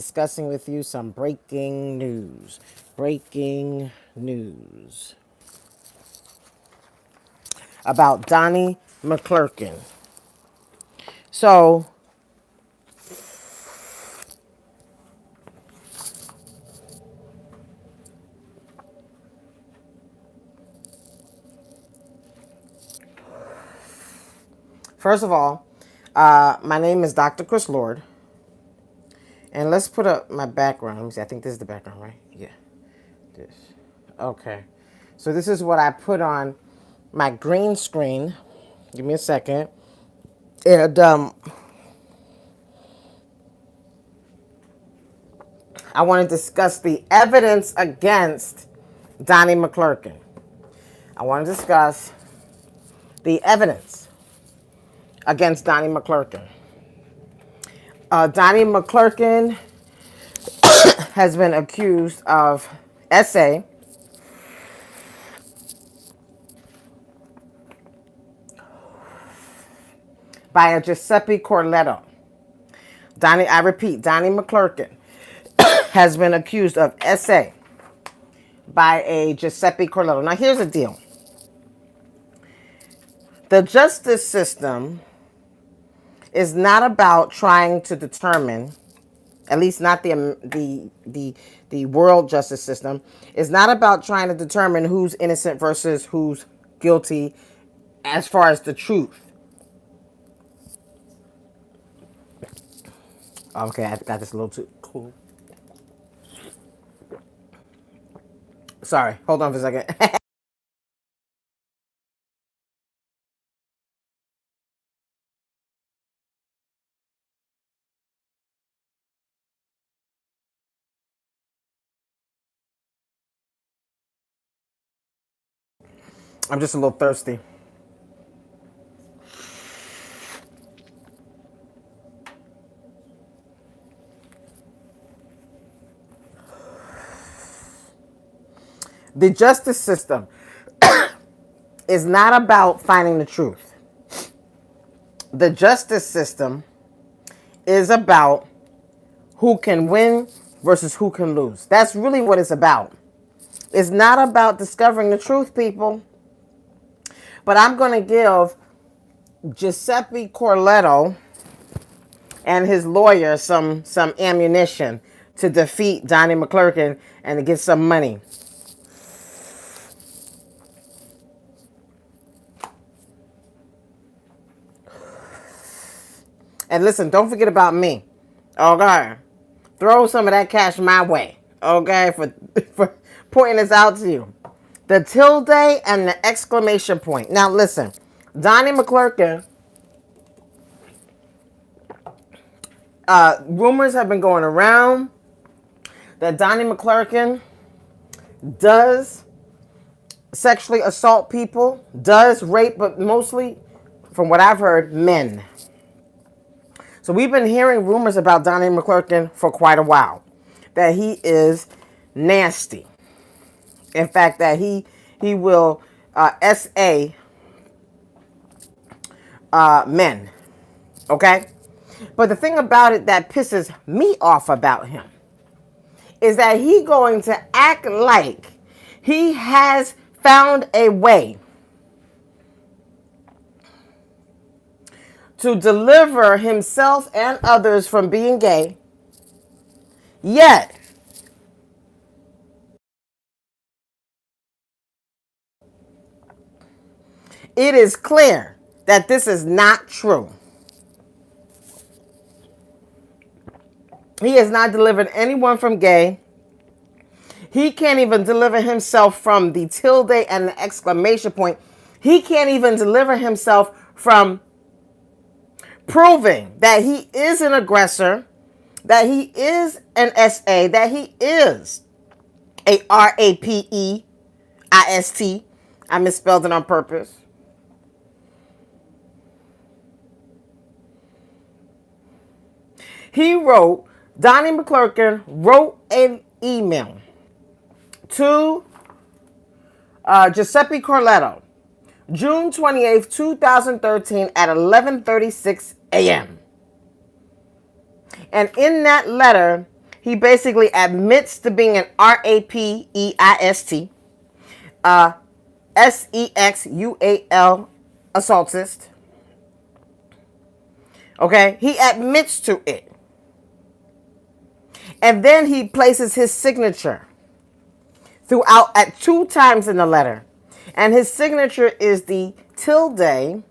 Discussing with you some breaking news. Breaking news about Donnie McClurkin. So, first of all, my name is Dr. Chris Lord. And let's put up my background. Let me see. I think this is the background, right? Yeah. This. Okay. So this is what I put on my green screen. Give me a second. And I want to discuss the evidence against Donnie McClurkin. I want to discuss the evidence against Donnie McClurkin. Donnie McClurkin has been accused of SA, by a Giuseppe Corletto. I repeat, Donnie McClurkin has been accused of SA by a Giuseppe Corletto. Now, here's the deal. The justice system is not about trying to determine, at least not the world justice system, is not about trying to determine who's innocent versus who's guilty as far as the truth. Okay, I got this a little too cool. Sorry, hold on for a second. I'm just a little thirsty. The justice system is not about finding the truth. The justice system is about who can win versus who can lose. That's really what it's about. It's not about discovering the truth, people. But I'm going to give Giuseppe Corletto and his lawyer some ammunition to defeat Donnie McClurkin and to get some money. And listen, don't forget about me. Okay. Throw some of that cash my way. Okay, for pointing this out to you. The tilde and the exclamation point. Now listen, Donnie McClurkin, rumors have been going around that Donnie McClurkin does sexually assault people, does rape, but mostly, from what I've heard, men. So we've been hearing rumors about Donnie McClurkin for quite a while. That he is nasty. In fact, that he will SA men. Okay? But the thing about it that pisses me off about him is that he going to act like he has found a way to deliver himself and others from being gay, yet it is clear that this is not true. He has not delivered anyone from gay. He can't even deliver himself from the tilde and the exclamation point. He can't even deliver himself from proving that he is an aggressor, that he is an SA, that he is a RAPEIST. I misspelled it on purpose. Donnie McClurkin wrote an email to Giuseppe Corletto, June 28th, 2013 at 11:36 a.m. And in that letter, He basically admits to being an rapeist, sexual assaultist. Okay, he admits to it. And then he places his signature throughout at 2 times in the letter. And his signature is the tilde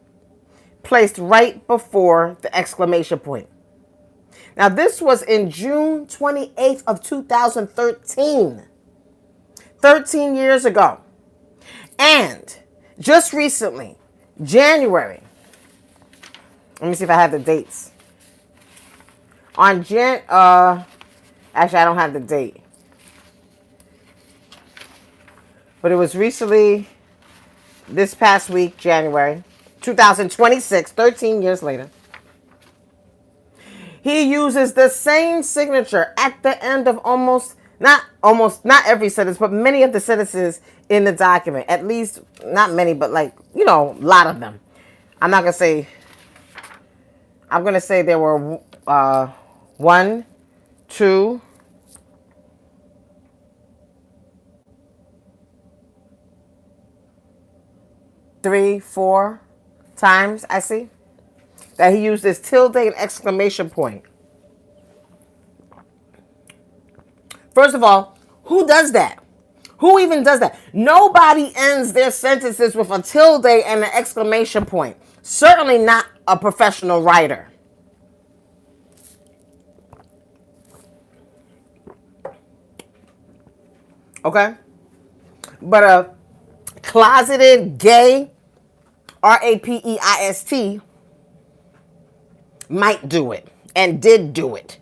placed right before the exclamation point. Now, this was in June 28th of 2013. 13 years ago. And just recently, January, let me see if I have the dates. Actually, I don't have the date. But it was recently, this past week, January 2026, 13 years later. He uses the same signature at the end of not every sentence, but many of the sentences in the document. At least, not many, but a lot of them. I'm going to say there were 1, 2, 3, 4 times, I see, that he used this tilde and exclamation point. First of all, who does that? Who even does that? Nobody ends their sentences with a tilde and an exclamation point. Certainly not a professional writer. Okay? But a closeted gay rapeist might do it and did do it.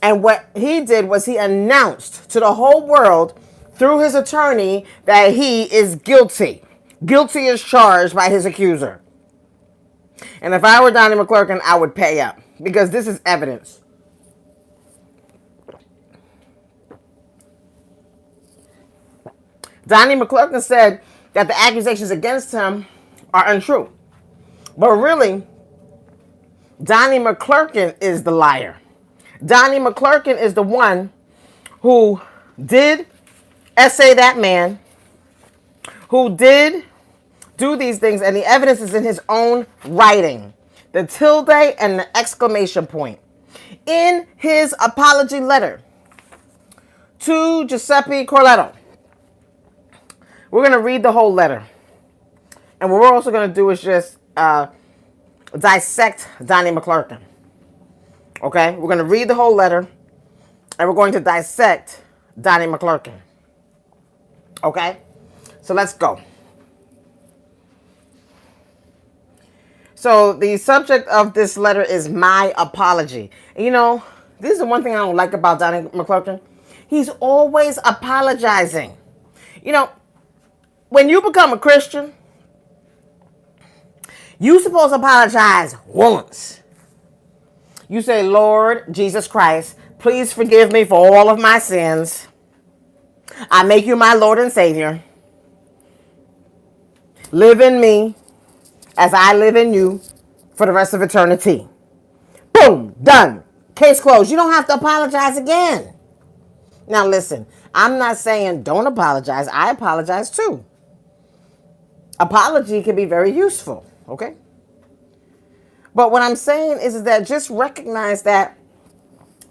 And what he did was he announced to the whole world through his attorney that he is guilty. Guilty as charged by his accuser. And if I were Donnie McClurkin, I would pay up because this is evidence. Donnie McClurkin said that the accusations against him are untrue. But really, Donnie McClurkin is the liar. Donnie McClurkin is the one who did essay that man, who did do these things, and the evidence is in his own writing. The tilde and the exclamation point. In his apology letter to Giuseppe Corletto. We're going to read the whole letter. And what we're also going to do is just dissect Donnie McClurkin. Okay? We're going to read the whole letter, and we're going to dissect Donnie McClurkin. Okay? So let's go. So the subject of this letter is my apology. And this is the one thing I don't like about Donnie McClurkin. He's always apologizing. When you become a Christian, you're supposed to apologize once. You say, Lord Jesus Christ, please forgive me for all of my sins. I make you my Lord and Savior. Live in me as I live in you for the rest of eternity. Boom, done. Case closed. You don't have to apologize again. Now listen, I'm not saying don't apologize. I apologize too. Apology can be very useful, okay? But what I'm saying is that just recognize that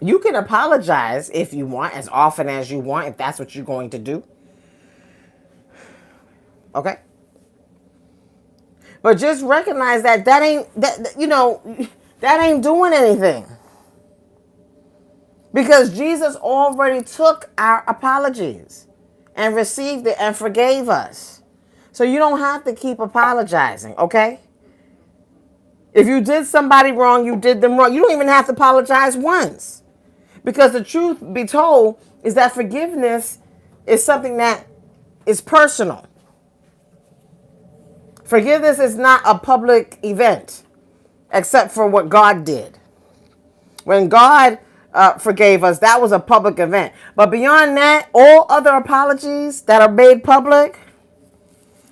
you can apologize if you want, as often as you want, if that's what you're going to do. Okay? But just recognize that ain't doing anything. Because Jesus already took our apologies and received it and forgave us. So you don't have to keep apologizing, okay? If you did somebody wrong, you did them wrong. You don't even have to apologize once. Because the truth be told is that forgiveness is something that is personal. Forgiveness is not a public event, except for what God did. When God forgave us, that was a public event. But beyond that, all other apologies that are made public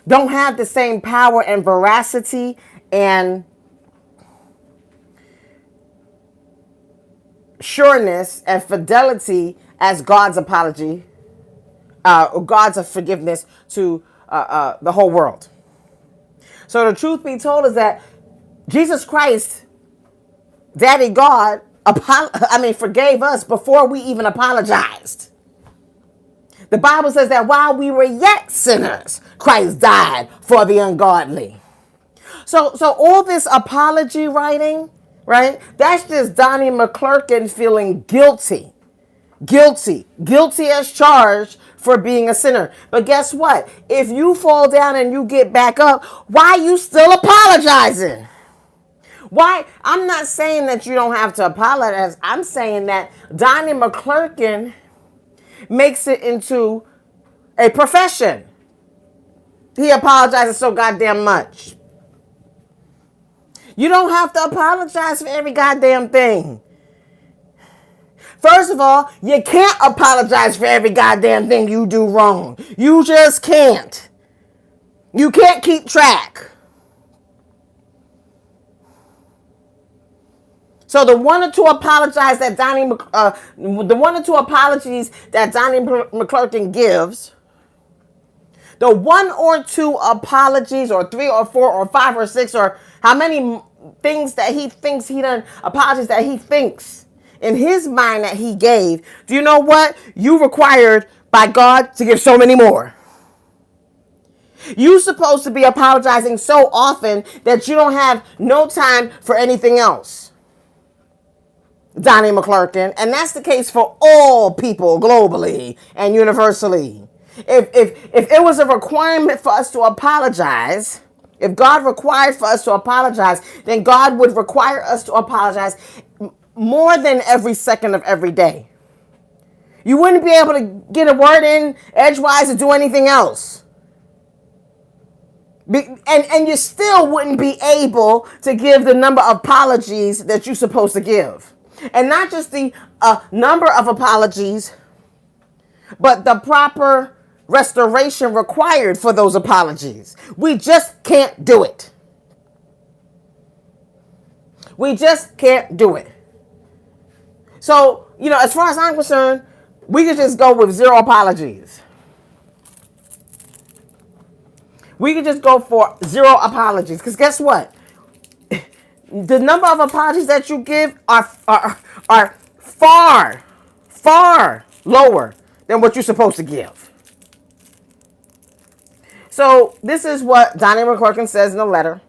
don't have the same power and veracity and sureness and fidelity as God's apology, God's forgiveness to the whole world. So the truth be told is that Jesus Christ, Daddy God, forgave us before we even apologized. The Bible says that while we were yet sinners, Christ died for the ungodly. So all this apology writing, right? That's just Donnie McClurkin feeling guilty. Guilty as charged for being a sinner. But guess what? If you fall down and you get back up, why are you still apologizing? Why? I'm not saying that you don't have to apologize. I'm saying that Donnie McClurkin makes it into a profession. He apologizes so goddamn much. You don't have to apologize for every goddamn thing. First of all, you can't apologize for every goddamn thing you do wrong. You just can't. You can't keep track. So the one or two apologies that Donnie McClurkin gives, the one or two apologies, or three or four or five or six, or how many things that he thinks he done, apologies that he thinks in his mind that he gave, do you know what? You required by God to give so many more. You supposed to be apologizing so often that you don't have no time for anything else, Donnie McClurkin. And that's the case for all people globally and universally. If it was a requirement for us to apologize, if God required for us to apologize, then God would require us to apologize more than every second of every day. You wouldn't be able to get a word in edgewise or do anything else. And you still wouldn't be able to give the number of apologies that you're supposed to give. And not just the number of apologies, but the proper restoration required for those apologies. We just can't do it. We just can't do it. So, as far as I'm concerned, we could just go with 0 apologies. We could just go for 0 apologies. Because guess what? The number of apologies that you give are far, far lower than what you're supposed to give. So this is what Donnie McClurkin says in the letter.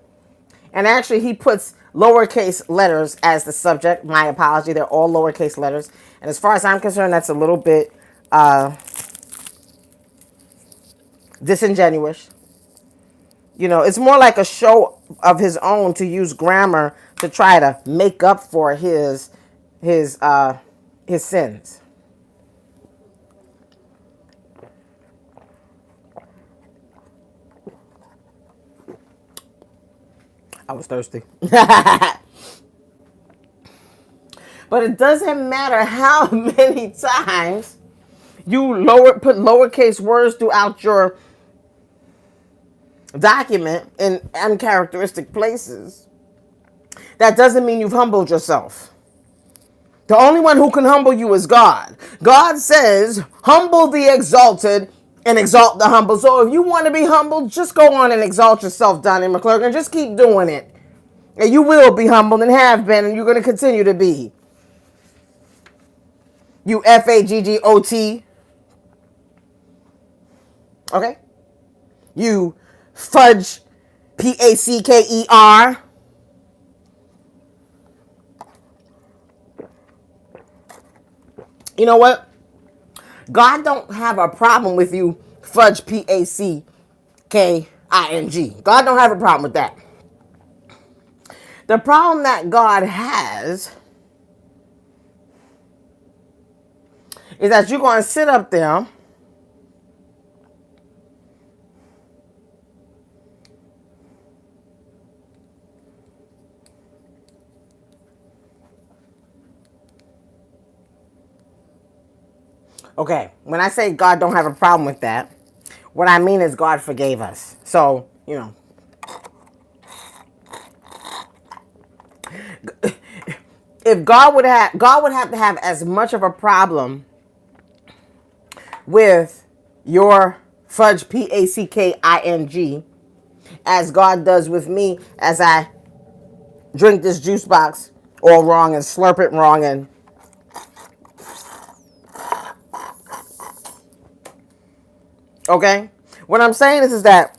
And actually, he puts lowercase letters as the subject. My apology. They're all lowercase letters. And as far as I'm concerned, that's a little bit disingenuous. It's more like a show of his own to use grammar to try to make up for his sins. I was thirsty. But it doesn't matter how many times you put lowercase words throughout your document in uncharacteristic places. That doesn't mean you've humbled yourself. The only one who can humble you is God. God says, humble the exalted and exalt the humble. So if you want to be humbled, just go on and exalt yourself, Donnie McClurkin. Just keep doing it. And you will be humbled and have been, and you're going to continue to be. You Faggot. Okay? You fudge Packer. You know what? God don't have a problem with you fudge Packing. God don't have a problem with that. The problem that God has is that you're going to sit up there Okay, when I say God don't have a problem with that, what I mean is God forgave us. So, If God would have to have as much of a problem with your fudge PACKING as God does with me as I drink this juice box all wrong and slurp it wrong. And okay, what I'm saying is that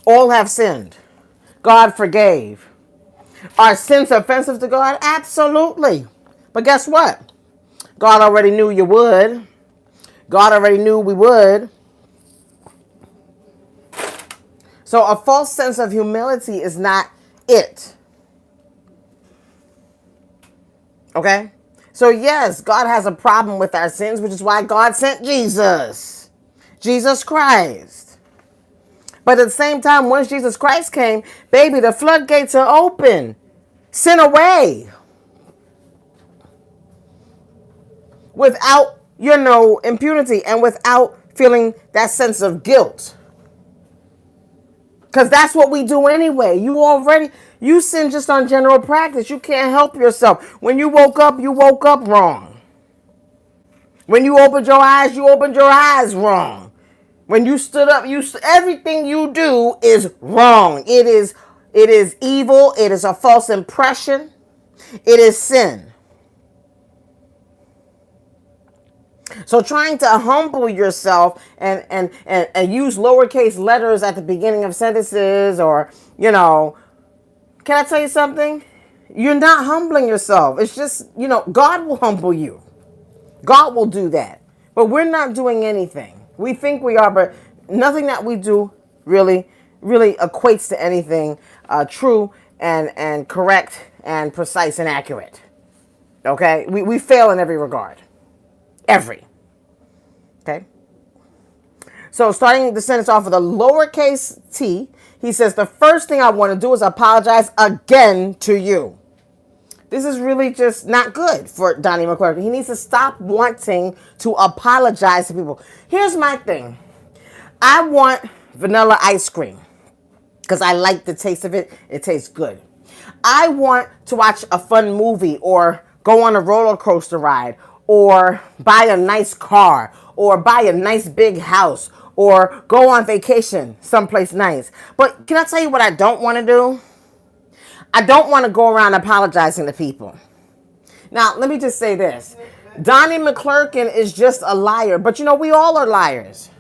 all have sinned. God forgave. Are sins offensive to God? Absolutely. But guess what? God already knew you would. God already knew we would. So a false sense of humility is not it. Okay? So yes, God has a problem with our sins, which is why God sent Jesus. Jesus Christ. But at the same time, once Jesus Christ came, baby, the floodgates are open. Sin away. Without, impunity and without feeling that sense of guilt. Because that's what we do anyway. You sin just on general practice. You can't help yourself. When you woke up wrong. When you opened your eyes wrong. When you stood up, everything you do is wrong. It is evil. It is a false impression. It is sin. So trying to humble yourself and use lowercase letters at the beginning of sentences or, can I tell you something? You're not humbling yourself. It's just, God will humble you. God will do that. But we're not doing anything. We think we are, but nothing that we do really equates to anything true and correct and precise and accurate. Okay? We fail in every regard. Every. Okay? So starting the sentence off with a lowercase t, he says, the first thing I want to do is apologize again to you. This is really just not good for Donnie McClurkin. He needs to stop wanting to apologize to people. Here's my thing. I want vanilla ice cream because I like the taste of it. It tastes good. I want to watch a fun movie or go on a roller coaster ride or buy a nice car or buy a nice big house or go on vacation someplace nice. But can I tell you what I don't want to do? I don't want to go around apologizing to people. Now, let me just say this. Donnie McClurkin is just a liar. But we all are liars.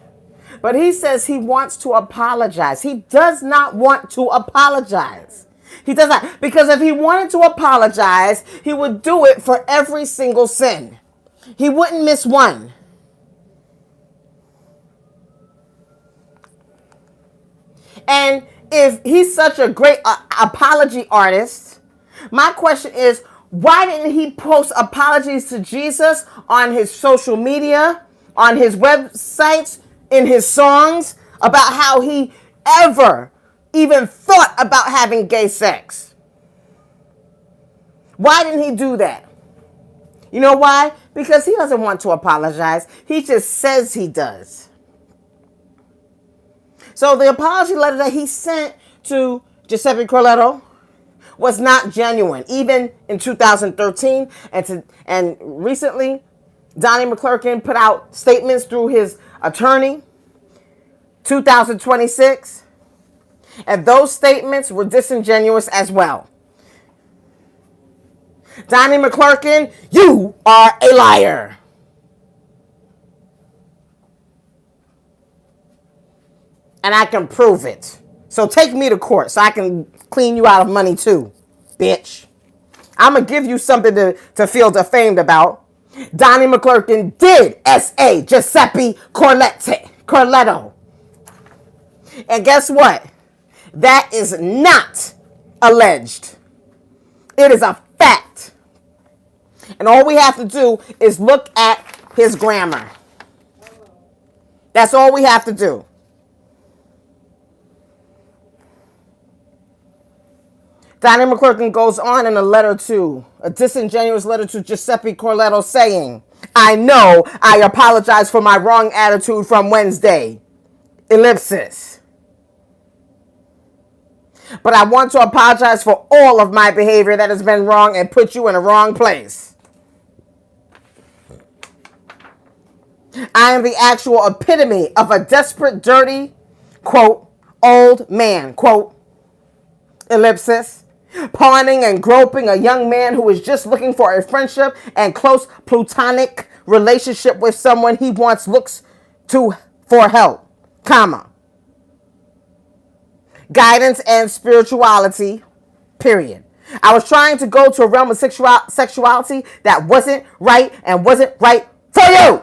But he says he wants to apologize. He does not want to apologize. He does not. Because if he wanted to apologize, he would do it for every single sin. He wouldn't miss one. And if he's such a great apology artist, my question is, why didn't he post apologies to Jesus on his social media, on his websites, in his songs, about how he ever even thought about having gay sex? Why didn't he do that? You know why? Because he doesn't want to apologize. He just says he does. So the apology letter that he sent to Giuseppe Corletto was not genuine, even in 2013. And recently, Donnie McClurkin put out statements through his attorney, 2026. And those statements were disingenuous as well. Donnie McClurkin, you are a liar. And I can prove it. So take me to court so I can clean you out of money too, bitch. I'm going to give you something to feel defamed about. Donnie McClurkin did S.A. Giuseppe Corletto. And guess what? That is not alleged. It is a fact. And all we have to do is look at his grammar. That's all we have to do. Donnie McClurkin goes on in a disingenuous letter to Giuseppe Corletto saying, I know I apologize for my wrong attitude from Wednesday. Ellipsis. But I want to apologize for all of my behavior that has been wrong and put you in a wrong place. I am the actual epitome of a desperate, dirty, quote, old man, quote, ellipsis, pawning and groping a young man who is just looking for a friendship and close platonic relationship with someone he wants looks to for help, comma, guidance and spirituality, period. I was trying to go to a realm of sexuality that wasn't right and wasn't right for you.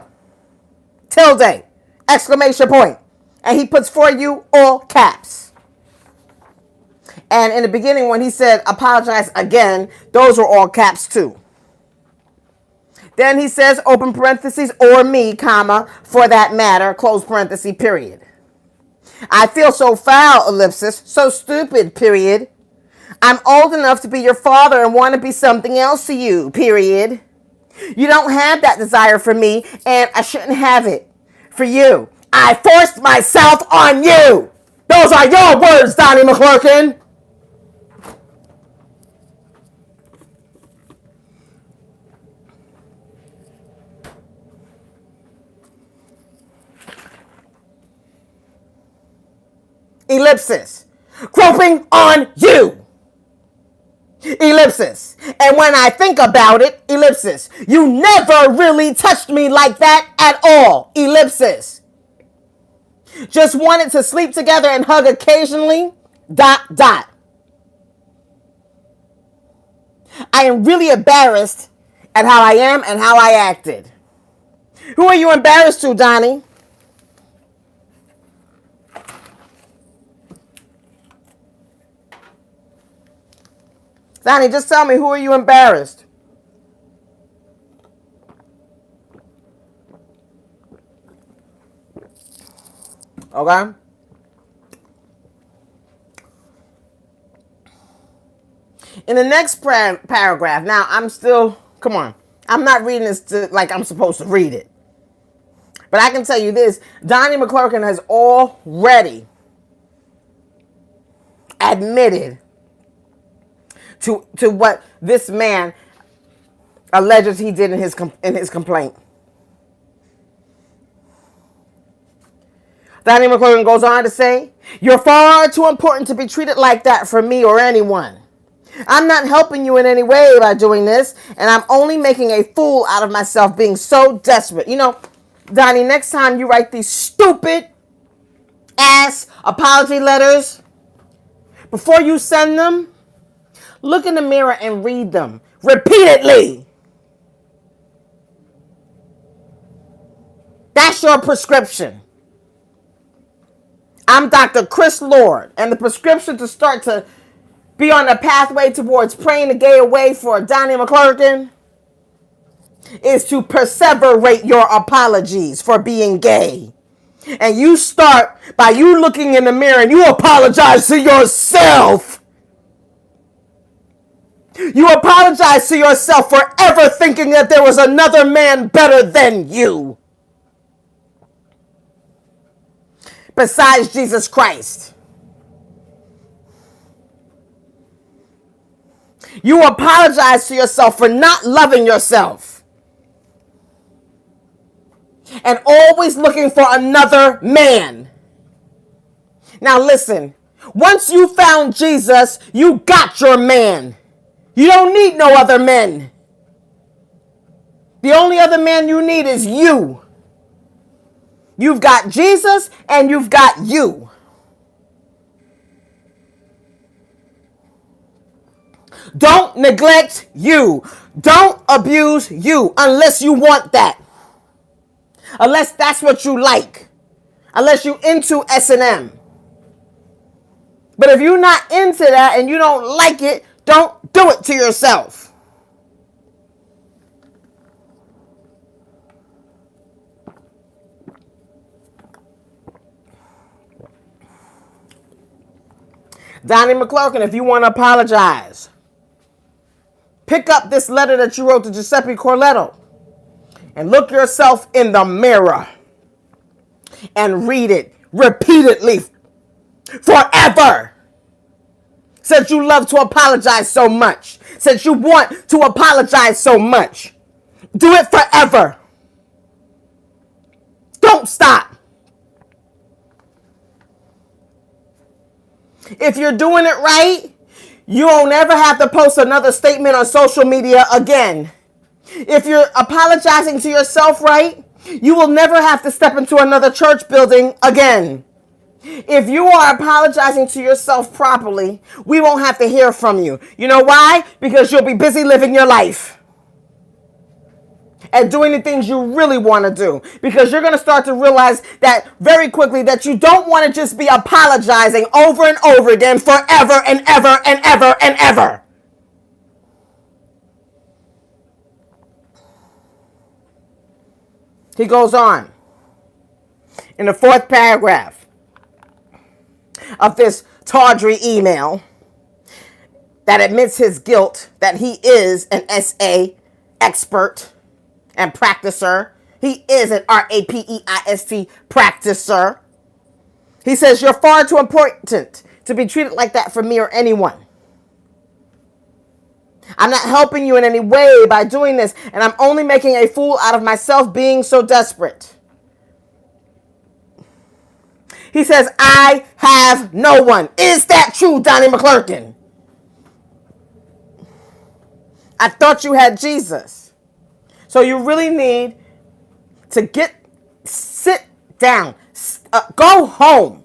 Tilde, exclamation point. And he puts for you all caps. And in the beginning when he said apologize again, those were all caps too. Then he says open parentheses or me, comma, for that matter, close parenthesis, period. I feel so foul, ellipsis, so stupid, period. I'm old enough to be your father and want to be something else to you, period. You don't have that desire for me, and I shouldn't have it for you. I forced myself on you. Those are your words, Donnie McClurkin. Ellipsis. Groping on you. Ellipsis. And when I think about it, ellipsis, you never really touched me like that at all. Ellipsis. Just wanted to sleep together and hug occasionally. ... I am really embarrassed at how I am and how I acted. Who are you embarrassed to, Donnie? Donnie, just tell me, who are you embarrassed? Okay? In the next paragraph, now I'm still, come on, I'm not reading this like I'm supposed to read it. But I can tell you this, Donnie McClurkin has already admitted to what this man alleges he did in his complaint. Donnie McClurkin goes on to say, you're far too important to be treated like that for me or anyone. I'm not helping you in any way by doing this, and I'm only making a fool out of myself being so desperate. You know, Donnie, next time you write these stupid ass apology letters, before you send them, look in the mirror and read them repeatedly. That's your prescription. I'm Dr. Chris Lord, and the prescription to start to be on the pathway towards praying the gay away for Donnie McClurkin is to perseverate your apologies for being gay. And you start by you looking in the mirror and you apologize to yourself. You apologize to yourself for ever thinking that there was another man better than you besides Jesus Christ. You apologize to yourself for not loving yourself and always looking for another man. Now listen, once you found Jesus, you got your man. You don't need no other men. The only other man you need is you. You've got Jesus and you've got you. Don't neglect you. Don't abuse you unless you want that. Unless that's what you like. Unless you into S&M. But if you're not into that and you don't like it, don't do it to yourself. Donnie McClurkin, if you want to apologize, pick up this letter that you wrote to Giuseppe Corletto and look yourself in the mirror and read it repeatedly forever. Since you love to apologize so much. Since you want to apologize so much. Do it forever. Don't stop. If you're doing it right, you won't ever have to post another statement on social media again. If you're apologizing to yourself right, you will never have to step into another church building again. If you are apologizing to yourself properly, we won't have to hear from you. You know why? Because you'll be busy living your life and doing the things you really want to do. Because you're going to start to realize that very quickly that you don't want to just be apologizing over and over again forever and ever and ever and ever. He goes on in the 4th paragraph of this tawdry email that admits his guilt, that he is an SA expert and practicer. He is an RAPEIST practicer. He says, you're far too important to be treated like that for me or anyone. I'm not helping you in any way by doing this, and I'm only making a fool out of myself being so desperate. He says, I have no one. Is that true, Donnie McClurkin? I thought you had Jesus. So you really need to sit down, go home,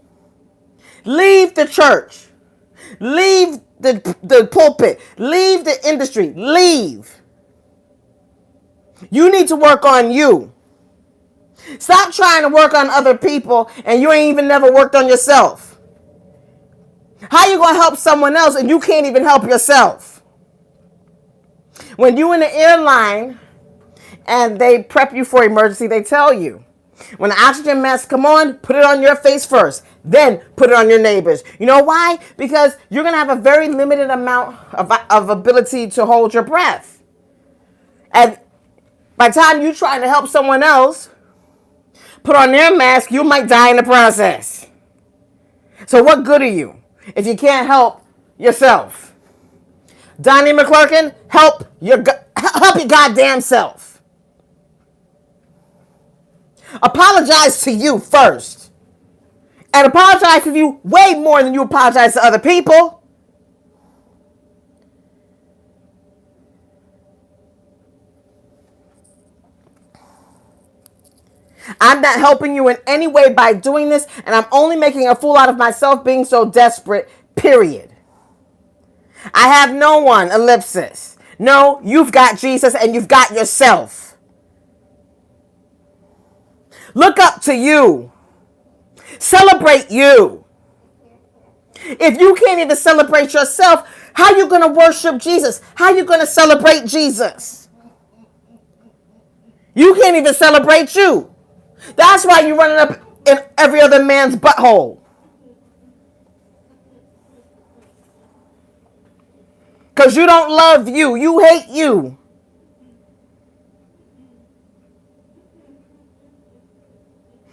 leave the church, leave the pulpit, leave the industry, leave. You need to work on you. Stop trying to work on other people and you ain't even never worked on yourself. How you going to help someone else and you can't even help yourself? When you in the airline and they prep you for emergency, they tell you, when the oxygen mask come on, put it on your face first, then put it on your neighbors. You know why? Because you're going to have a very limited amount of ability to hold your breath. And by the time you're trying to help someone else put on their mask, you might die in the process. So what good are you if you can't help yourself? Donnie McClurkin, help your goddamn self. Apologize to you first. And apologize to you way more than you apologize to other people. I'm not helping you in any way by doing this, and I'm only making a fool out of myself being so desperate, period. I have no one, ellipsis. No, you've got Jesus and you've got yourself. Look up to you. Celebrate you. If you can't even celebrate yourself, how are you going to worship Jesus? How are you going to celebrate Jesus? You can't even celebrate you. That's why you're running up in every other man's butthole. Because you don't love you. You hate you.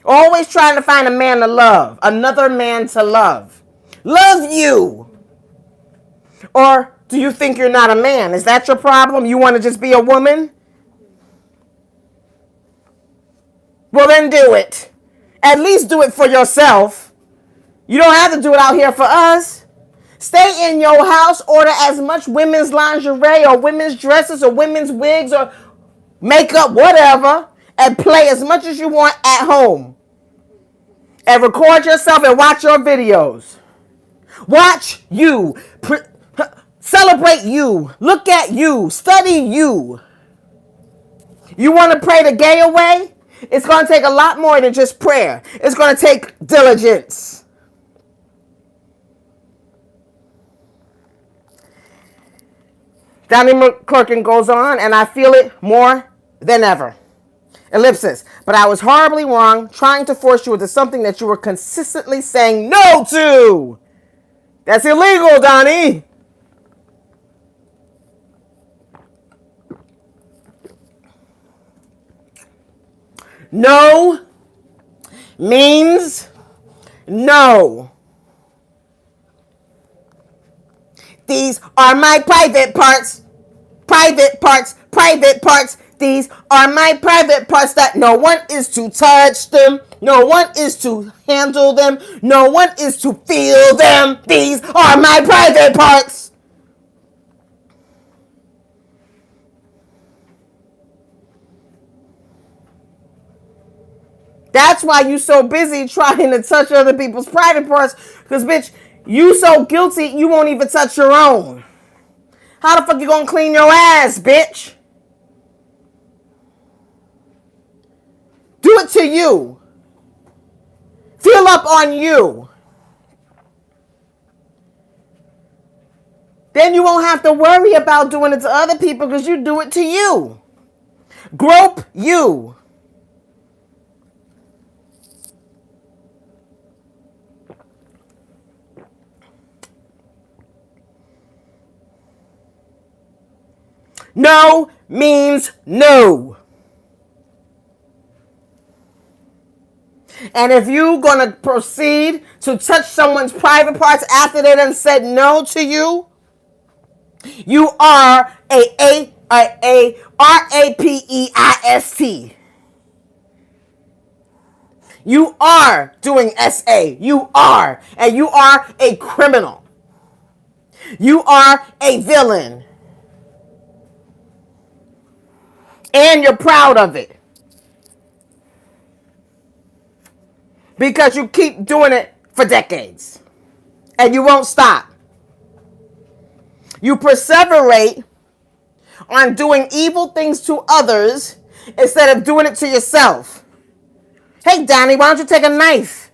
Always trying to find a man to love. Another man to love. Love you. Or do you think you're not a man? Is that your problem? You want to just be a woman? Well, then do it. At least do it for yourself. You don't have to do it out here for us. Stay in your house, order as much women's lingerie or women's dresses or women's wigs or makeup, whatever, and play as much as you want at home. And record yourself and watch your videos. Watch you. Celebrate you. Look at you. Study you. You want to pray the gay away? It's going to take a lot more than just prayer. It's going to take diligence. Donnie McClurkin goes on, and I feel it more than ever. Ellipsis. But I was horribly wrong trying to force you into something that you were consistently saying no to. That's illegal, Donnie. No means no. These are my private parts. Private parts, private parts. These are my private parts that no one is to touch them. No one is to handle them. No one is to feel them. These are my private parts. That's why you so busy trying to touch other people's private parts. Because, bitch, you so guilty you won't even touch your own. How the fuck you gonna clean your ass, bitch? Do it to you. Feel up on you. Then you won't have to worry about doing it to other people because you do it to you. Grope you. No means no. And if you're going to proceed to touch someone's private parts after they done said no to you, you are a R-A-P-E-I-S-T. You are doing S-A. You are. And you are a criminal. You are a villain. And you're proud of it. Because you keep doing it for decades. And you won't stop. You perseverate on doing evil things to others instead of doing it to yourself. Hey, Donnie, why don't you take a knife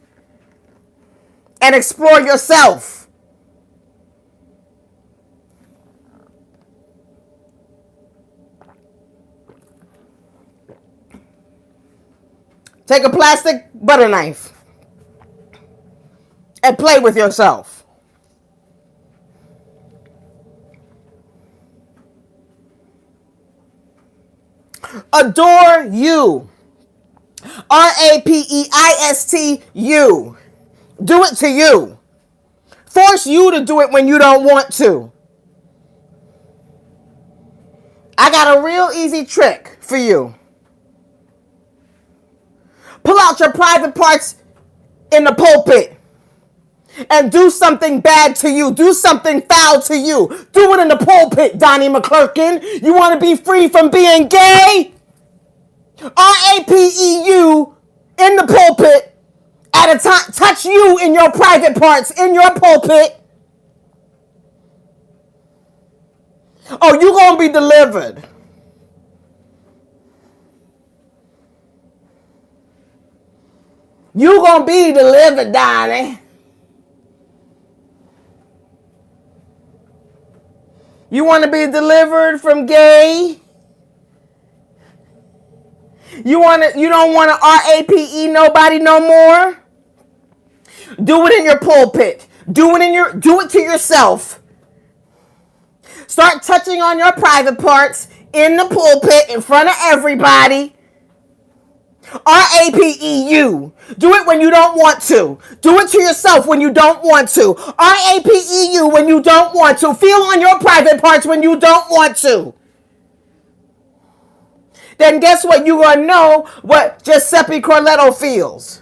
and explore yourself? Take a plastic butter knife and play with yourself. Adore you. R-A-P-E-I-S-T you. Do it to you. Force you to do it when you don't want to. I got a real easy trick for you. Pull out your private parts in the pulpit and do something bad to you. Do something foul to you. Do it in the pulpit, Donnie McClurkin. You want to be free from being gay? R-A-P-E-U in the pulpit at a time. Touch you in your private parts in your pulpit. Oh, you going to be delivered. You going to be delivered, Donnie. You want to be delivered from gay? You don't want to R-A-P-E nobody no more? Do it in your pulpit. Do it to yourself. Start touching on your private parts in the pulpit in front of everybody. R-A-P-E-U. Do it when you don't want to. Do it to yourself when you don't want to. R-A-P-E-U when you don't want to. Feel on your private parts when you don't want to. Then guess what? You're going to know what Giuseppe Corletto feels.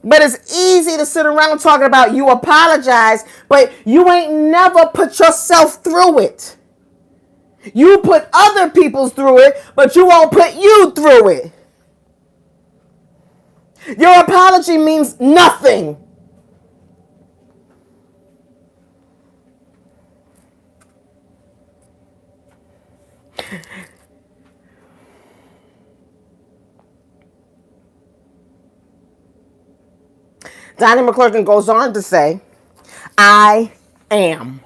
But it's easy to sit around talking about you apologize, but you ain't never put yourself through it. You put other people through it, but you won't put you through it. Your apology means nothing. Donnie McClurkin goes on to say, I am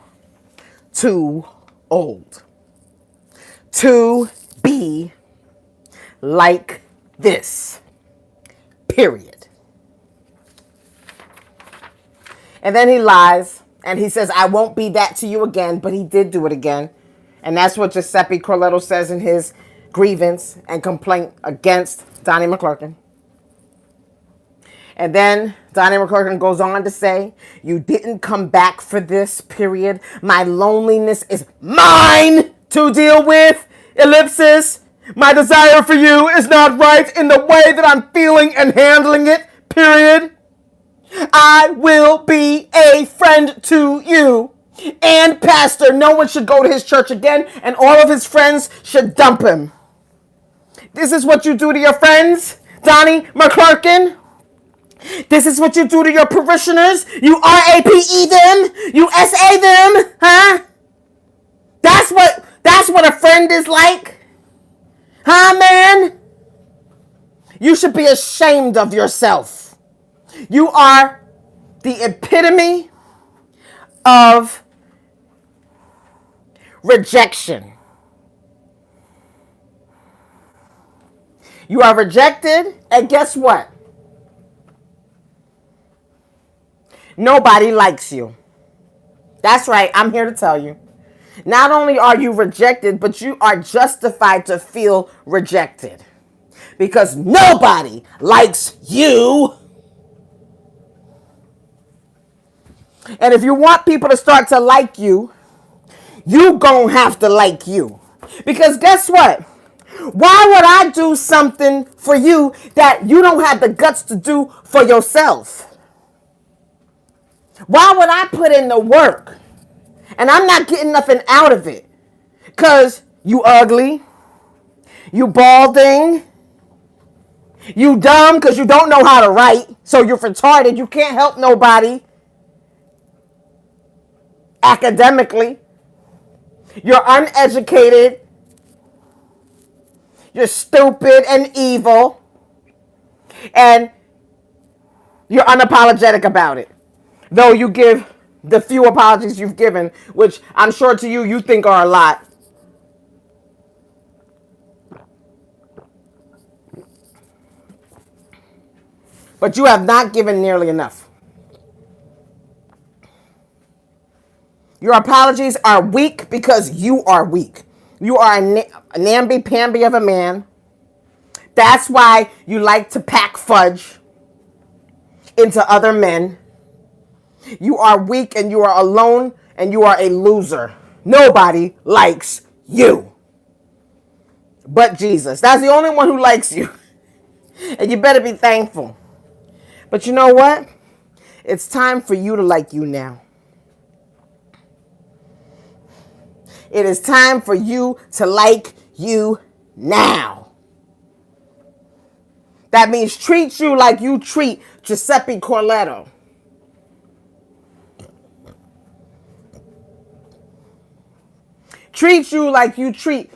too old to be like this, period. And then he lies and he says, I won't be that to you again, but he did do it again. And that's what Giuseppe Corletto says in his grievance and complaint against Donnie McClurkin. And then Donnie McClurkin goes on to say, you didn't come back for this, period. My loneliness is mine to deal with, ellipsis. My desire for you is not right in the way that I'm feeling and handling it, period. I will be a friend to you. And pastor, no one should go to his church again, and all of his friends should dump him. This is what you do to your friends, Donnie McClurkin. This is what you do to your parishioners. You RAPE them. You SA them. Huh? That's what a friend is like. Huh, man? You should be ashamed of yourself. You are the epitome of rejection. You are rejected, and guess what? Nobody likes you. That's right, I'm here to tell you. Not only are you rejected, but you are justified to feel rejected. Because nobody likes you. And if you want people to start to like you, you gonna have to like you. Because guess what? Why would I do something for you that you don't have the guts to do for yourself? Why would I put in the work and I'm not getting nothing out of it? Because you ugly, you balding, you dumb because you don't know how to write, so you're retarded, you can't help nobody academically, you're uneducated, you're stupid and evil, and you're unapologetic about it. Though you give the few apologies you've given, which I'm sure to you, you think are a lot. But you have not given nearly enough. Your apologies are weak because you are weak. You are a namby-pamby of a man. That's why you like to pack fudge into other men. You are weak and you are alone and you are a loser. Nobody likes you but Jesus. That's the only one who likes you. And you better be thankful. But you know what? It's time for you to like you now. It is time for you to like you now. That means treat you like you treat Giuseppe Corletto. Treat you like you treat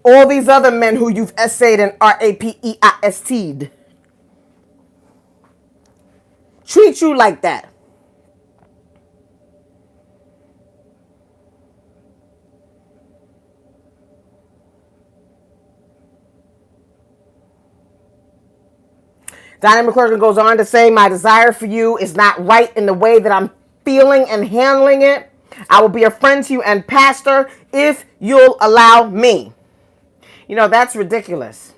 all these other men who you've essayed and RAPEIST'd. Treat you like that. Donnie McClurkin goes on to say, my desire for you is not right in the way that I'm feeling and handling it. I will be a friend to you and pastor if you'll allow me. You know, that's ridiculous.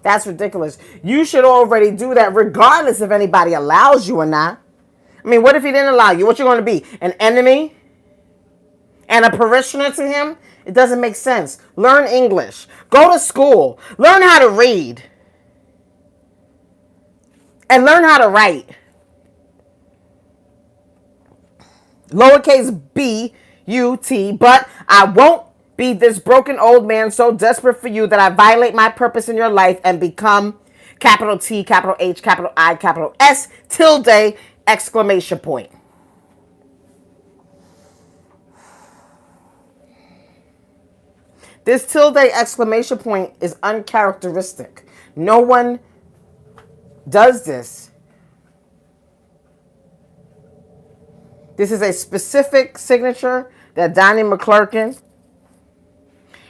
That's ridiculous. You should already do that regardless if anybody allows you or not. I mean, what if he didn't allow you? What you going to be? An enemy? And a parishioner to him? It doesn't make sense. Learn English. Go to school. Learn how to read. And learn how to write. Lowercase b-u-t. But I won't be this broken old man so desperate for you that I violate my purpose in your life and become capital T, capital H, capital I, capital S, tilde, exclamation point. This tilde exclamation point is uncharacteristic. No one does this. This is a specific signature that Donnie McClurkin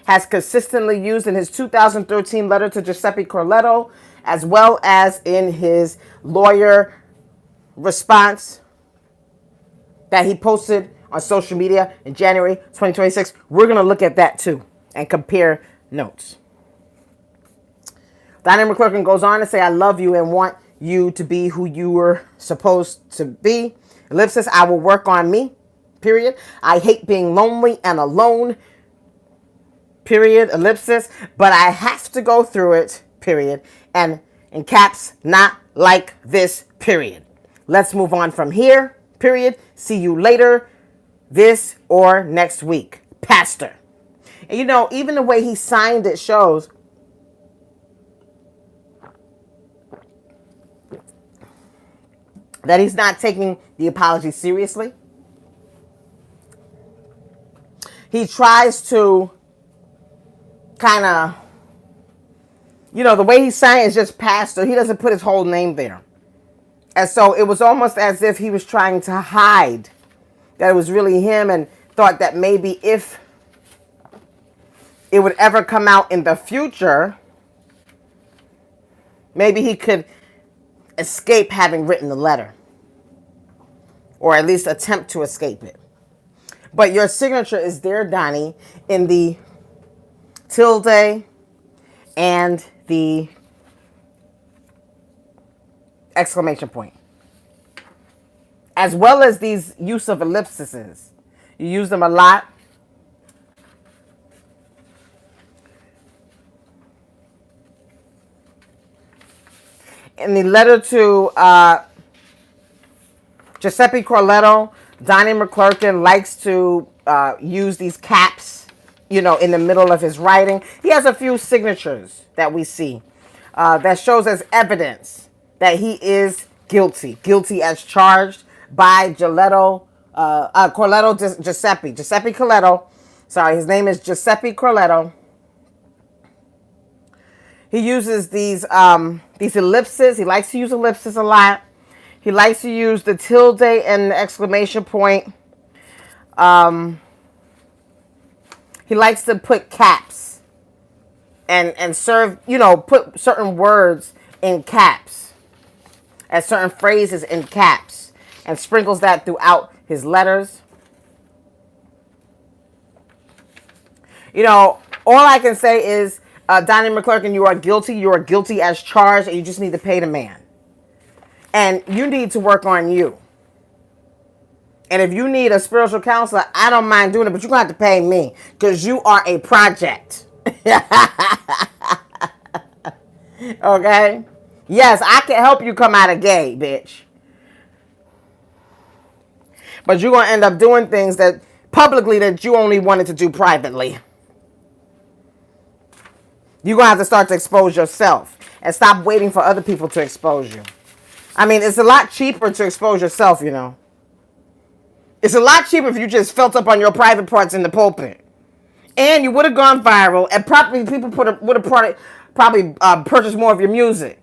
has consistently used in his 2013 letter to Giuseppe Corletto, as well as in his lawyer response that he posted on social media in January 2026. We're going to look at that too and compare notes. Donnie McClurkin goes on to say, I love you and want you to be who you were supposed to be. Ellipsis, I will work on me, period. I hate being lonely and alone, period, ellipsis, but I have to go through it, period. And in caps, not like this, period. Let's move on from here, period. See you later, this or next week. Pastor. And you know, even the way he signed it shows that he's not taking the apology seriously. He tries to kind of, you know, the way he signed is just pastor. He doesn't put his whole name there. And so it was almost as if he was trying to hide that it was really him, and thought that maybe if it would ever come out in the future, maybe he could escape having written the letter, or at least attempt to escape it. But your signature is there, Donnie, in the tilde and the exclamation point, as well as these use of ellipses. You use them a lot. In the letter to Giuseppe Corletto, Donnie McClurkin likes to use these caps, you know, in the middle of his writing. He has a few signatures that we see that shows as evidence that he is guilty. Guilty as charged by Corletto Giuseppe Corletto. Sorry, his name is Giuseppe Corletto. He uses these ellipses. He likes to use ellipses a lot. He likes to use the tilde and the exclamation point. He likes to put caps and serve, you know, put certain words in caps and certain phrases in caps, and sprinkles that throughout his letters. You know, all I can say is, Donnie McClurkin, you are guilty. You are guilty as charged, and you just need to pay the man. And you need to work on you. And if you need a spiritual counselor, I don't mind doing it, but you're going to have to pay me, because you are a project. Okay? Yes, I can help you come out of gay, bitch. But you're going to end up doing things that publicly that you only wanted to do privately. You're going to have to start to expose yourself and stop waiting for other people to expose you. I mean, it's a lot cheaper to expose yourself, you know. It's a lot cheaper if you just felt up on your private parts in the pulpit. And you would have gone viral, and probably people would have probably purchased more of your music.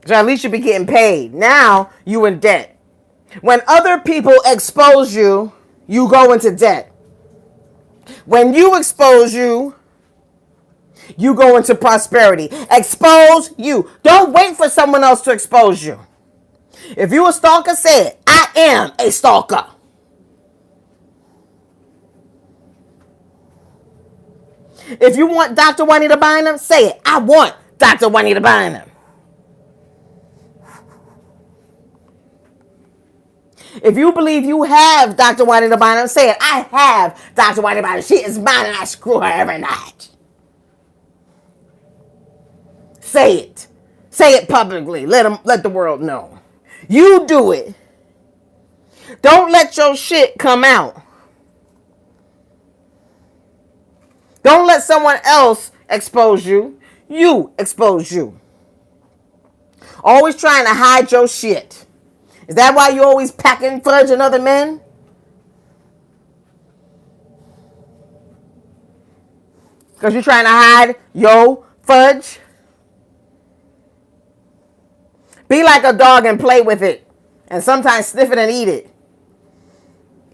So at least you'd be getting paid. Now you in debt. When other people expose you, you go into debt. When you expose you, you go into prosperity. Expose you. Don't wait for someone else to expose you. If you a stalker, say it. I am a stalker. If you want Dr. Juanita Bynum, say it. I want Dr. Juanita Bynum. If you believe you have Dr. Juanita Bynum, say it. I have Dr. Juanita Bynum. She is mine, and I screw her every night. Say it. Say it publicly. Let the world know. You do it. Don't let your shit come out. Don't let someone else expose you. You expose you. Always trying to hide your shit. Is that why you always packing fudge in other men? Because you're trying to hide your fudge? Be like a dog and play with it. And sometimes sniff it and eat it.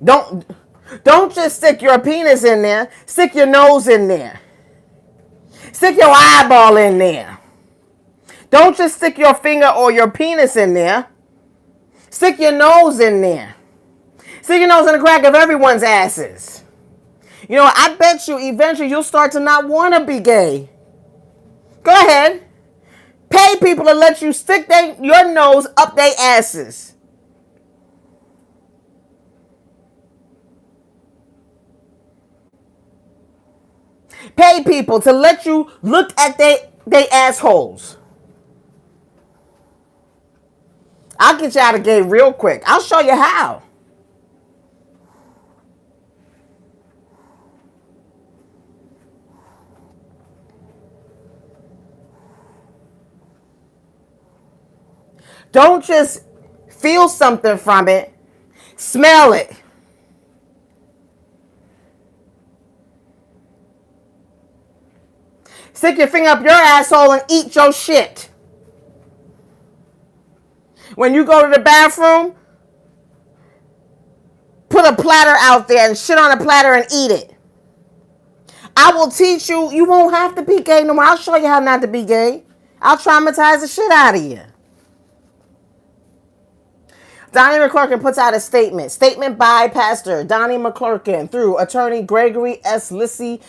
Don't just stick your penis in there. Stick your nose in there. Stick your eyeball in there. Don't just stick your finger or your penis in there. Stick your nose in there. Stick your nose in the crack of everyone's asses. You know, I bet you eventually you'll start to not want to be gay. Go ahead. Pay people to let you stick your nose up their asses. Pay people to let you look at they assholes. I'll get you out of gay real quick. I'll show you how. Don't just feel something from it. Smell it. Stick your finger up your asshole and eat your shit. When you go to the bathroom, put a platter out there and shit on a platter and eat it. I will teach you. You won't have to be gay no more. I'll show you how not to be gay. I'll traumatize the shit out of you. Donnie McClurkin puts out a statement. Statement by Pastor Donnie McClurkin through attorney Gregory Lisi,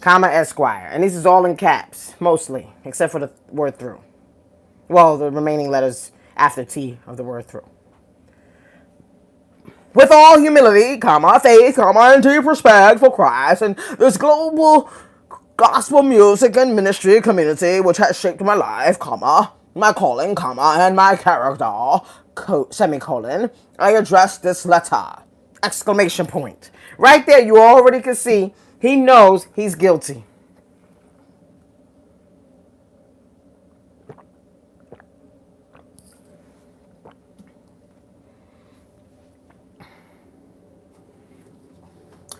Esquire. And this is all in caps, mostly, except for the word through. Well, the remaining letters after T of the word through. With all humility, faith, and deep respect for Christ and this global gospel music and ministry community which has shaped my life, my calling, and my character, semicolon, I address this letter, exclamation point. Right there, you already can see he knows he's guilty.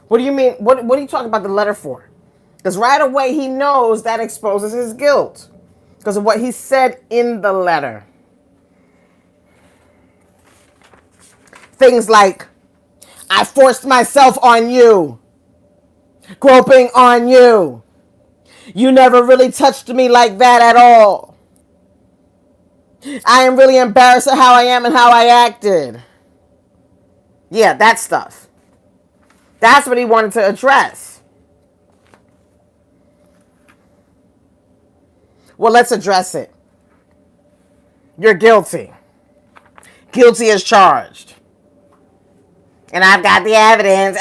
What do you mean? What are you talking about the letter for? Because right away he knows that exposes his guilt because of what he said in the letter. Things like, I forced myself on you, groping on you. You never really touched me like that at all. I am really embarrassed at how I am and how I acted. Yeah, that stuff. That's what he wanted to address. Well, let's address it. You're guilty. Guilty as charged. And I've got the evidence.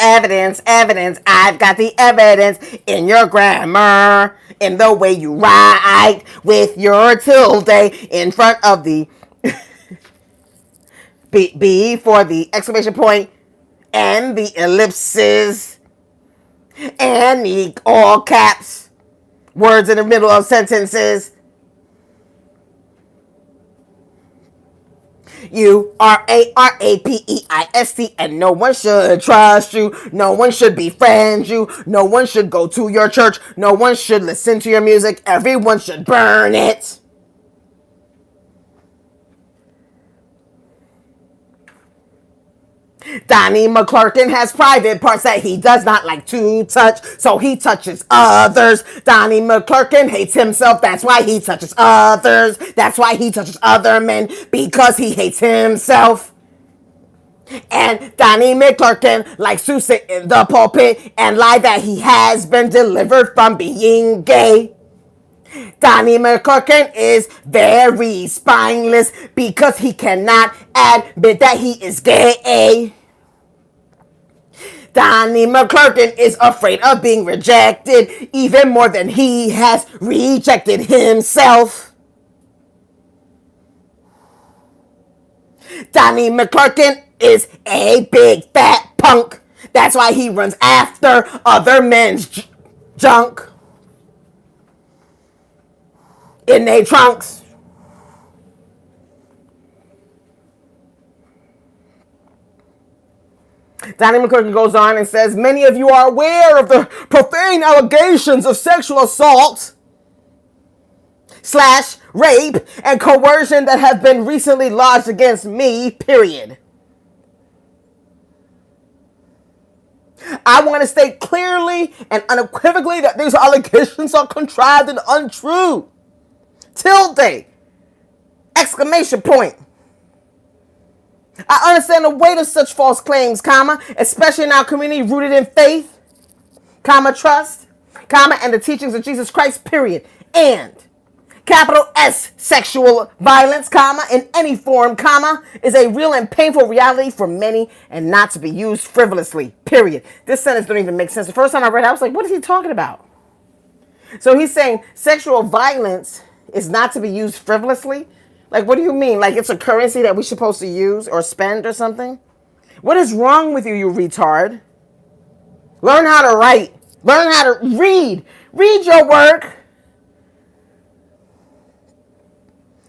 I've got the evidence in your grammar, in the way you write with your tilde in front of the B for the exclamation point and the ellipses and the all caps words in the middle of sentences. You are A-R-A-P-E-I-S-T, and no one should trust you. No one should befriend you. No one should go to your church. No one should listen to your music. Everyone should burn it. Donnie McClurkin has private parts that he does not like to touch, so he touches others. Donnie McClurkin hates himself, that's why he touches others. That's why he touches other men, because he hates himself. And Donnie McClurkin likes to sit in the pulpit and lie that he has been delivered from being gay. Donnie McClurkin is very spineless because he cannot admit that he is gay. Donnie McClurkin is afraid of being rejected even more than he has rejected himself. Donnie McClurkin is a big fat punk. That's why he runs after other men's junk in their trunks. Donnie McClurkin goes on and says, many of you are aware of the profane allegations of sexual assault / rape and coercion that have been recently lodged against me, period. I want to state clearly and unequivocally that these allegations are contrived and untrue. Tilde! Exclamation point. I understand the weight of such false claims, especially in our community rooted in faith. comma, trust, comma, and the teachings of Jesus Christ, period. And capital S, sexual violence, comma, in any form, comma, is a real and painful reality for many and not to be used frivolously, period. This sentence don't even make sense. The first time I read it, I was like, what is he talking about? So he's saying sexual violence is not to be used frivolously? Like, what do you mean? Like it's a currency that we're supposed to use or spend or something? What is wrong with you, you retard? Learn how to write. Learn how to read. Read your work.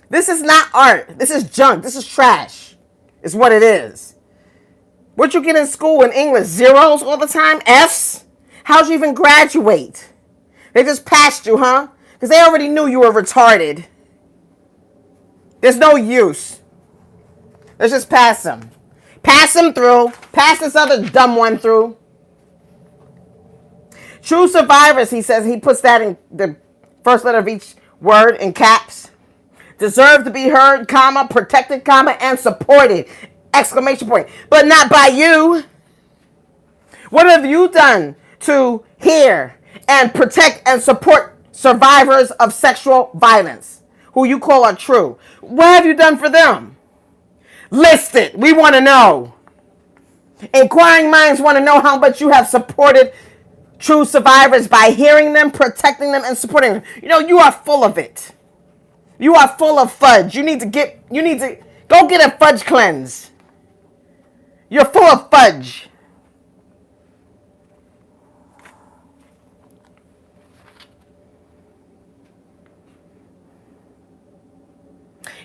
This is not art. This is junk. This is trash. It's what it is. What you get in school in English? Zeros all the time? Fs? How'd you even graduate? They just passed you, huh? Because they already knew you were retarded. There's no use. Let's just pass them. Pass them through. Pass this other dumb one through. True survivors, he says, he puts that in the first letter of each word in caps. Deserve to be heard, comma, protected, comma, and supported. Exclamation point. But not by you. What have you done to hear and protect and support survivors of sexual violence who you call are true? What have you done for them? List it. We want to know. Inquiring minds want to know how much you have supported true survivors by hearing them, protecting them, and supporting them. You know, you are full of it. You are full of fudge. You need to go get a fudge cleanse. You're full of fudge.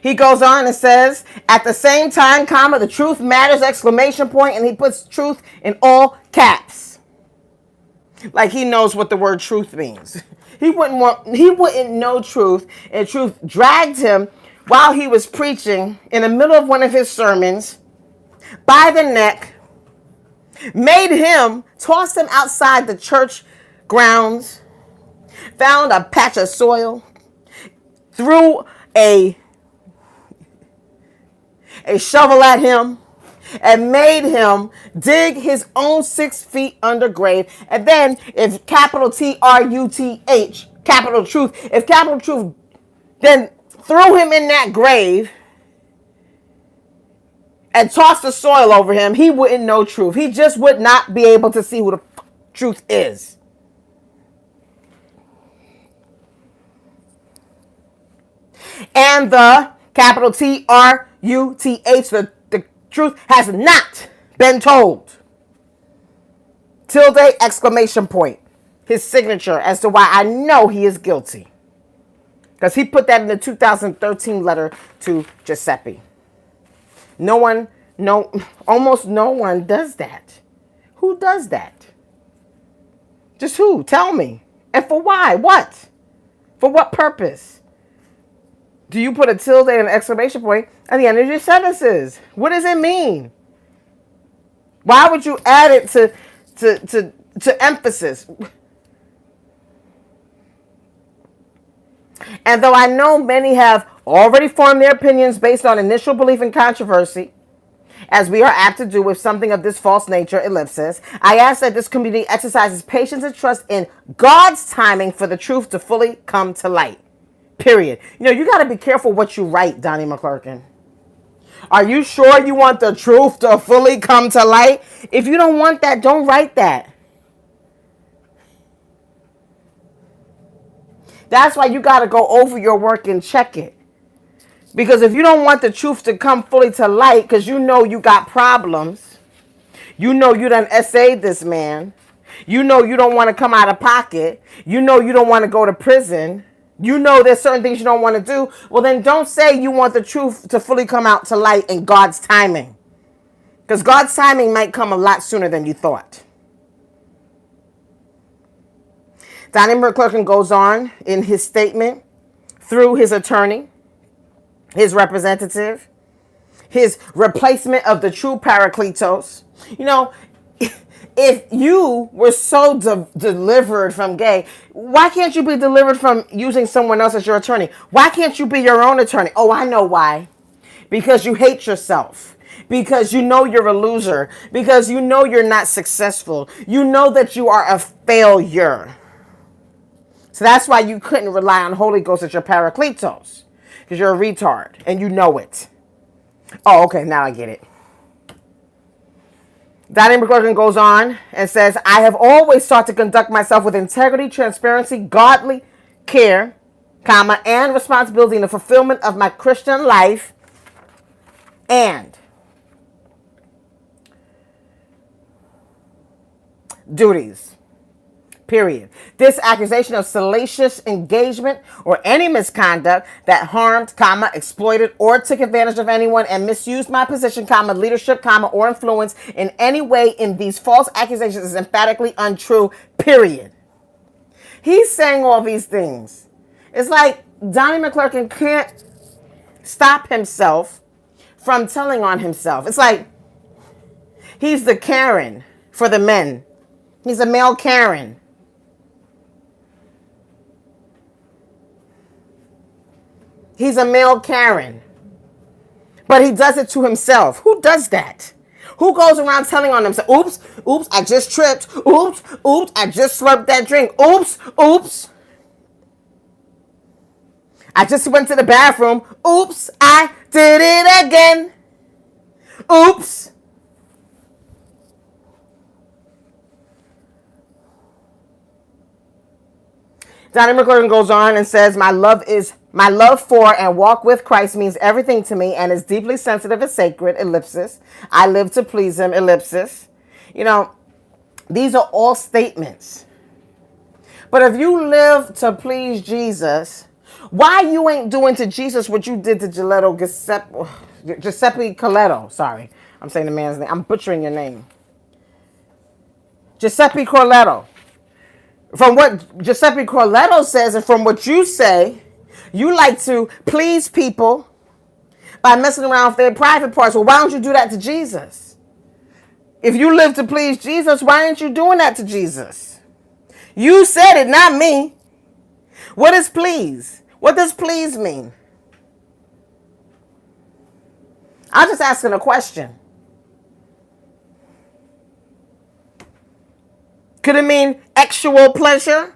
He goes on and says, at the same time, comma, the truth matters, exclamation point, and he puts truth in all caps. Like he knows what the word truth means. He wouldn't know truth, and truth dragged him while he was preaching in the middle of one of his sermons by the neck, made him, tossed him outside the church grounds, found a patch of soil, threw a shovel at him, and made him dig his own 6 feet under grave. And then, if capital TRUTH, capital truth, if capital truth then threw him in that grave and tossed the soil over him, he wouldn't know truth. He just would not be able to see who the truth is. And the capital TRUTH, the truth has not been told. Tilde exclamation point. His signature as to why I know he is guilty. Because he put that in the 2013 letter to Giuseppe. Almost no one does that. Who does that? Just who? Tell me. And for why? What? For what purpose? Do you put a tilde and an exclamation point at the end of your sentences? What does it mean? Why would you add it to emphasis? And though I know many have already formed their opinions based on initial belief in controversy, as we are apt to do with something of this false nature, ellipsis, I ask that this community exercises patience and trust in God's timing for the truth to fully come to light. Period. You know, you got to be careful what you write, Donnie McClurkin. Are you sure you want the truth to fully come to light? If you don't want that, don't write that. That's why you got to go over your work and check it. Because if you don't want the truth to come fully to light, because you know you got problems, you know you done essayed this man, you know you don't want to come out of pocket, you know you don't want to go to prison, you know there's certain things you don't want to do, well then don't say you want the truth to fully come out to light in God's timing. Because God's timing might come a lot sooner than you thought. Donnie McClurkin goes on in his statement through his attorney, his representative, his replacement of the true Parakletos. You know, if you were so delivered from gay, why can't you be delivered from using someone else as your attorney? Why can't you be your own attorney? Oh, I know why. Because you hate yourself. because you know you're a loser, because you know you're not successful. You know that you are a failure. So that's why you couldn't rely on Holy Ghost as your parakletos, because you're a retard and you know it. Oh, okay, now I get it. Donnie McClurkin goes on and says, I have always sought to conduct myself with integrity, transparency, godly care, comma, and responsibility in the fulfillment of my Christian life and duties. Period. This accusation of salacious engagement or any misconduct that harmed, comma, exploited, or took advantage of anyone and misused my position, comma, leadership, comma, or influence in any way in these false accusations is emphatically untrue. Period. He's saying all these things. It's like Donnie McClurkin can't stop himself from telling on himself. It's like he's the Karen for the men. He's a male Karen. He's a male Karen. But he does it to himself. Who does that? Who goes around telling on themselves, oops, I just tripped. Oops, I just slurped that drink. Oops. I just went to the bathroom. Oops, I did it again. Oops. Donnie McClurkin goes on and says, my love for and walk with Christ means everything to me and is deeply sensitive and sacred, ellipsis. I live to please him, ellipsis. You know, these are all statements. But if you live to please Jesus, why you ain't doing to Jesus what you did to Giuseppe Coletto? Sorry, I'm saying the man's name. I'm butchering your name. Giuseppe Coletto. From what Giuseppe Coletto says and from what you say, you like to please people by messing around with their private parts. Well, why don't you do that to Jesus? If you live to please Jesus, why aren't you doing that to Jesus? You said it, not me. What is please? What does please mean? I'm just asking a question. Could it mean actual pleasure?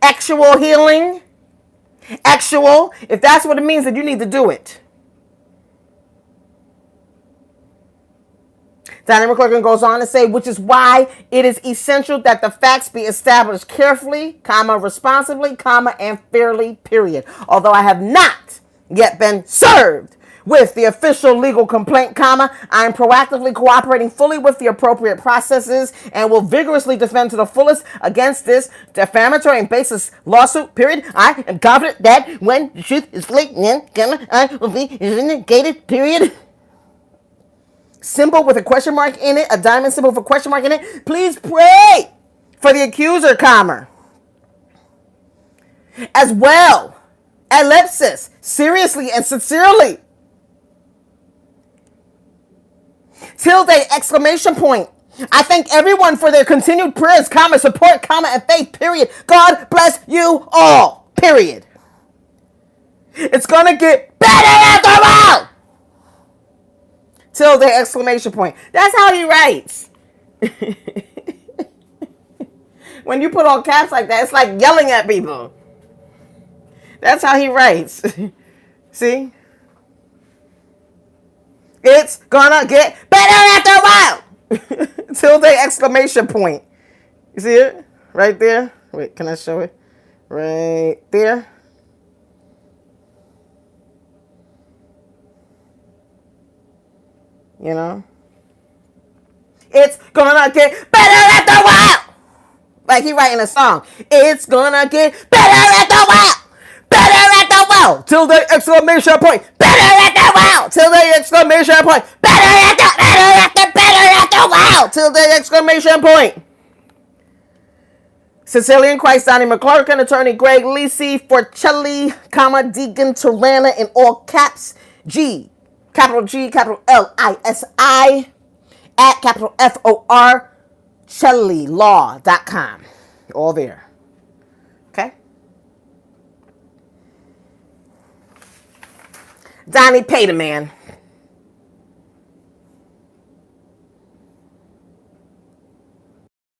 Actual healing? Actual? If that's what it means, then you need to do it. Donnie McClurkin goes on to say, which is why it is essential that the facts be established carefully, comma, responsibly, comma, and fairly, period. Although I have not yet been served with the official legal complaint, comma, I am proactively cooperating fully with the appropriate processes and will vigorously defend to the fullest against this defamatory and baseless lawsuit, period. I am confident that when the truth is leaked, comma, I will be vindicated, period. Symbol with a question mark in it, a diamond symbol with a question mark in it. Please pray for the accuser, comma. As well, ellipsis, seriously and sincerely. Tilde, exclamation point. I thank everyone for their continued prayers, comma, support, comma, and faith, period. God bless you all, period. It's gonna get better after a while. Tilde, exclamation point. That's how he writes. When you put all caps like that, it's like yelling at people. That's how he writes. See? It's gonna get better after a while. Tilde, exclamation point. You see it? Right there? Wait, can I show it? Right there. You know? It's gonna get better after a while. Like he writing a song. It's gonna get better after a while. Better after a while. Tilde, exclamation point. Better after a while. Tilde, exclamation point. Better after a while. Tilde, exclamation point. Sicilian Christ, Donnie McClurkin, attorney Greg Lisi, Forcelli, comma, Deacon Tirana in all caps, G, capital L-I-S-I, at capital F-O-R, ChelliLaw.com. All there. Okay? Donnie, pay the man.